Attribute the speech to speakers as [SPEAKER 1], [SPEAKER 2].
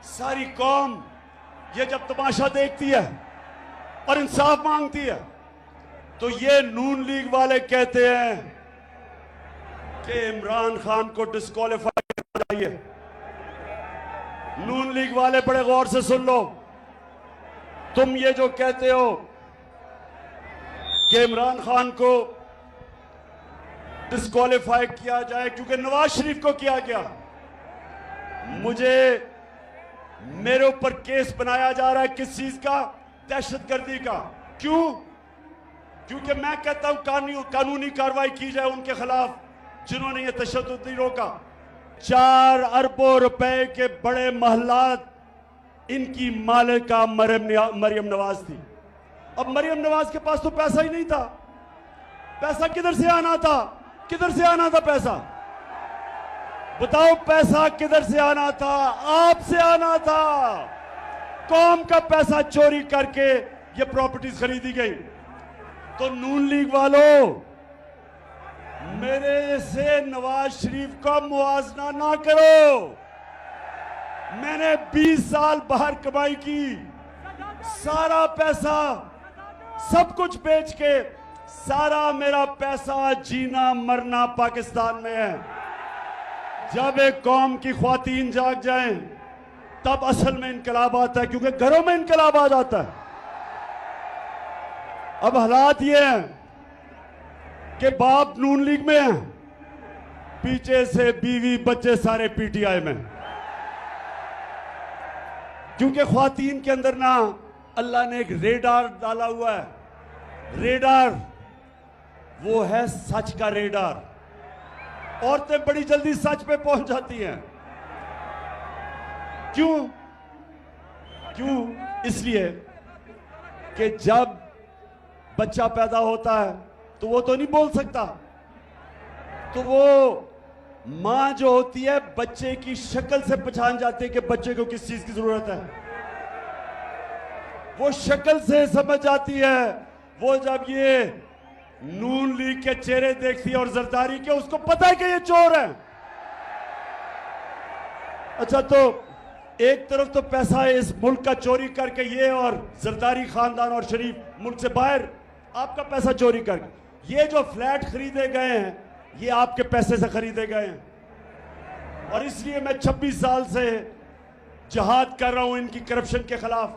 [SPEAKER 1] सारी कौम ये जब तमाशा देखती है और इंसाफ मांगती है तो ये नून लीग वाले कहते हैं कि इमरान खान को डिस्क्वालीफाई करना चाहिए। नून लीग वाले बड़े गौर से सुन लो, तुम ये जो कहते हो कि इमरान खान को डिस्क्वालीफाई किया जाए क्योंकि नवाज शरीफ को किया गया, मेरे ऊपर केस बनाया जा रहा है किस चीज का? दहशतगर्दी का। क्यों? क्योंकि मैं कहता हूं कानूनी कार्रवाई की जाए उनके खिलाफ जिन्होंने ये तशद्दुद नहीं रोका। 4 अरबों रुपए के बड़े महलात इनकी मालिका मरियम नवाज थी। अब मरियम नवाज के पास तो पैसा ही नहीं था। पैसा किधर से आना था? किधर से आना था पैसा? बताओ, पैसा किधर से आना था? आपसे आना था। कौम का पैसा चोरी करके ये प्रॉपर्टीज खरीदी गई। तो नून लीग वालों, मेरे से नवाज शरीफ का मुआवजा ना करो। मैंने 20 साल बाहर कमाई की, सारा पैसा सब कुछ बेच के सारा मेरा पैसा जीना मरना पाकिस्तान में है। जब एक कौम की ख्वातीन जाग जाएं तब असल में इनकलाब आता है, क्योंकि घरों में इनकलाब आ जाता है। अब हालात ये हैं कि बाप नून लीग में है, पीछे से बीवी बच्चे सारे पीटीआई में, क्योंकि ख्वातीन के अंदर ना अल्लाह ने एक रेडार डाला हुआ है। रेडार वो है सच का रेडार। औरतें बड़ी जल्दी सच पे पहुंच जाती हैं। क्यों? इसलिए कि जब बच्चा पैदा होता है तो वो तो नहीं बोल सकता, तो वो मां जो होती है बच्चे की शक्ल से पहचान जाती है कि बच्चे को किस चीज की जरूरत है। वो शक्ल से समझ जाती है। वो जब ये नून लीग के चेहरे देखती है और जरदारी के, उसको पता है कि ये चोर है। अच्छा, तो एक तरफ तो पैसा इस मुल्क का चोरी करके ये और जरदारी खानदान और शरीफ मुल्क से बाहर आपका पैसा चोरी करके, ये जो फ्लैट खरीदे गए हैं ये आपके पैसे से खरीदे गए हैं। और इसलिए मैं 26 साल से जहाद कर रहा हूं इनकी करप्शन के खिलाफ।